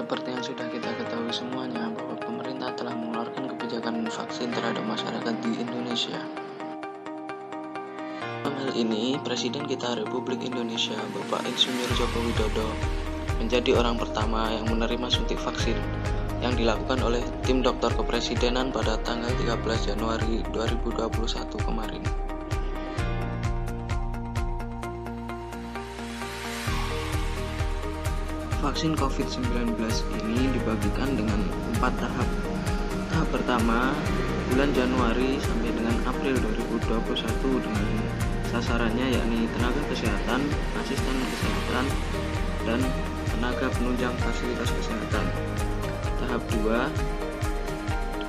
Seperti yang sudah kita ketahui semuanya bahwa pemerintah telah mengeluarkan kebijakan vaksin terhadap masyarakat di Indonesia. Dalam hal ini, Presiden kita Republik Indonesia, Bapak Insinyur Joko Widodo, menjadi orang pertama yang menerima suntik vaksin yang dilakukan oleh tim dokter kepresidenan pada tanggal 13 Januari 2021 kemarin. Vaksin COVID-19 ini dibagikan dengan 4 tahap. Tahap pertama, bulan Januari sampai dengan April 2021 dengan sasarannya yakni tenaga kesehatan, asisten kesehatan, dan tenaga penunjang fasilitas kesehatan. Tahap 2,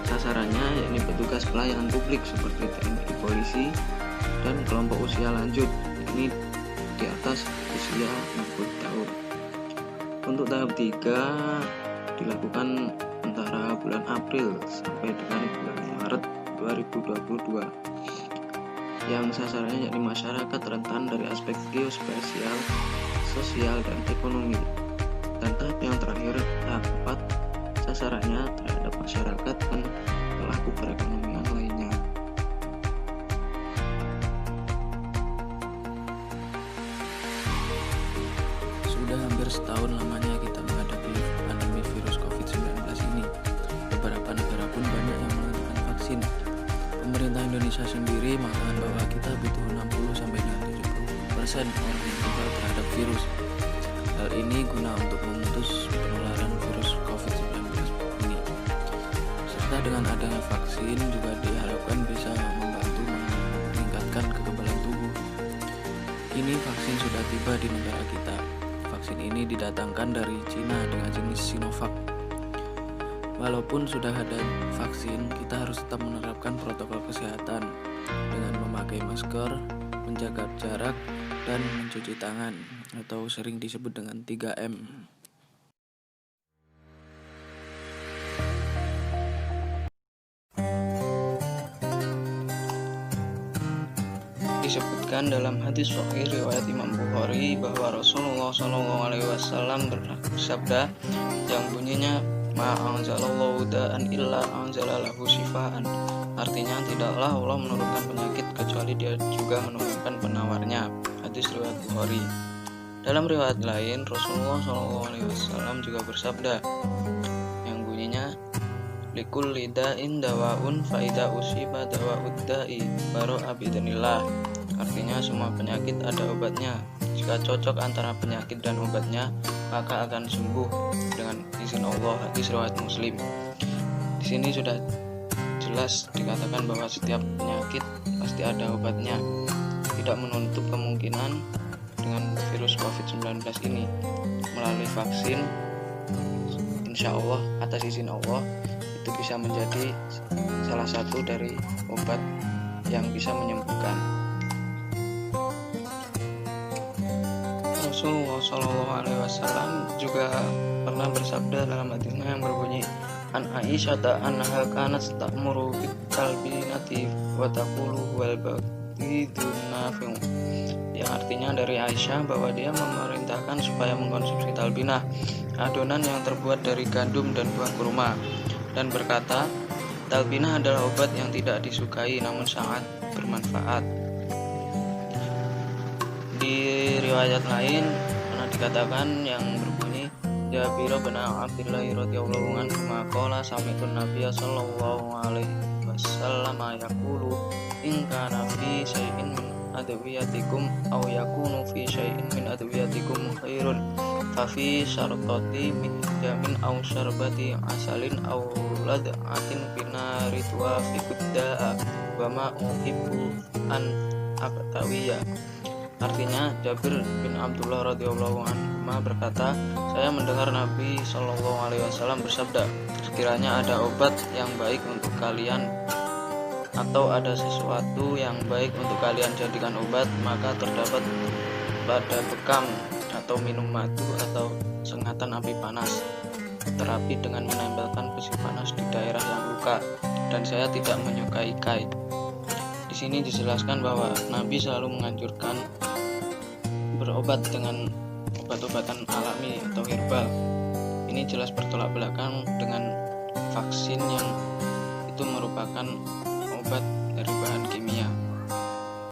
sasarannya yakni petugas pelayanan publik seperti TNI, polisi, dan kelompok usia lanjut, yakni di atas usia 60 tahun. Untuk tahap 3 dilakukan antara bulan April sampai dengan bulan Maret 2022 yang sasarannya yakni masyarakat rentan dari aspek geospasial, sosial, dan ekonomi. Dan tahap yang terakhir, tahap 4, sasarannya terhadap masyarakat dan pelaku perekonomian lainnya. Sudah hampir setahun lamanya kita menghadapi pandemi virus COVID-19 ini. Beberapa negara pun banyak yang menggunakan vaksin. Pemerintah Indonesia sendiri mengatakan bahwa kita butuh 60-70% orang yang kebal terhadap virus. Hal ini guna untuk memutus penularan virus COVID-19 ini. Serta dengan adanya vaksin juga diharapkan bisa membantu meningkatkan kekebalan tubuh. Kini vaksin sudah tiba di negara kita. Vaksin ini didatangkan dari Cina dengan jenis Sinovac. Walaupun sudah ada vaksin, kita harus tetap menerapkan protokol kesehatan dengan memakai masker, menjaga jarak, dan mencuci tangan atau sering disebut dengan 3M. Disebutkan dalam hadis sahih riwayat Imam Bukhari bahwa Rasulullah SAW bersabda yang bunyinya ma anzalallahu da'an illa anzalalahu shifaan. Artinya tidaklah Allah menurunkan penyakit kecuali Dia juga menurunkan penawarnya. Hadis riwayat Bukhari. Dalam riwayat lain Rasulullah SAW juga bersabda yang bunyinya likulli da'in dawaun faida usiba dawa'ud da'i baro abidunillah. Artinya semua penyakit ada obatnya. Jika cocok antara penyakit dan obatnya, maka akan sembuh dengan izin Allah. Hadis riwayat Muslim. Di sini sudah jelas dikatakan bahwa setiap penyakit pasti ada obatnya. Tidak menutup kemungkinan dengan virus COVID-19 ini melalui vaksin, insya Allah atas izin Allah itu bisa menjadi salah satu dari obat yang bisa menyembuhkan. Rasulullah SAW juga pernah bersabda dalam hadisnya yang berbunyi an Aisyah anha kanat ta'muru bit talbinati wa taqulu wal baqidun nafi'u, yang artinya dari Aisyah bahwa dia memerintahkan supaya mengkonsumsi talbinah, adonan yang terbuat dari gandum dan buah kurma, dan berkata talbinah adalah obat yang tidak disukai namun sangat bermanfaat. Di riwayat lain pernah dikatakan yang berbunyi Jabir bin Abdullah radhiyallahu anhu maqala sami'tu Nabiy sallallahu alaihi wasallam yaqulu in kana fi syai'in min adwiyatikum aw yakunu fi syai'in min adwiyatikum khairun fa fi syartati min jamin aw syarbati asalin aw lad'atin binari tuwafi kudda'a wa ma uhibbu an abtawiya. Artinya Jabir bin Abdullah radhiyallahu anhu berkata, saya mendengar Nabi SAW bersabda, sekiranya ada obat yang baik untuk kalian atau ada sesuatu yang baik untuk kalian jadikan obat, maka terdapat pada bekam atau minum madu atau sengatan api panas, terapi dengan menempelkan besi panas di daerah yang luka, dan saya tidak menyukai kai. Di sini dijelaskan bahwa Nabi selalu menganjurkan berobat dengan obat-obatan alami atau herbal. ini jelas bertolak belakang dengan vaksin yang itu merupakan obat dari bahan kimia.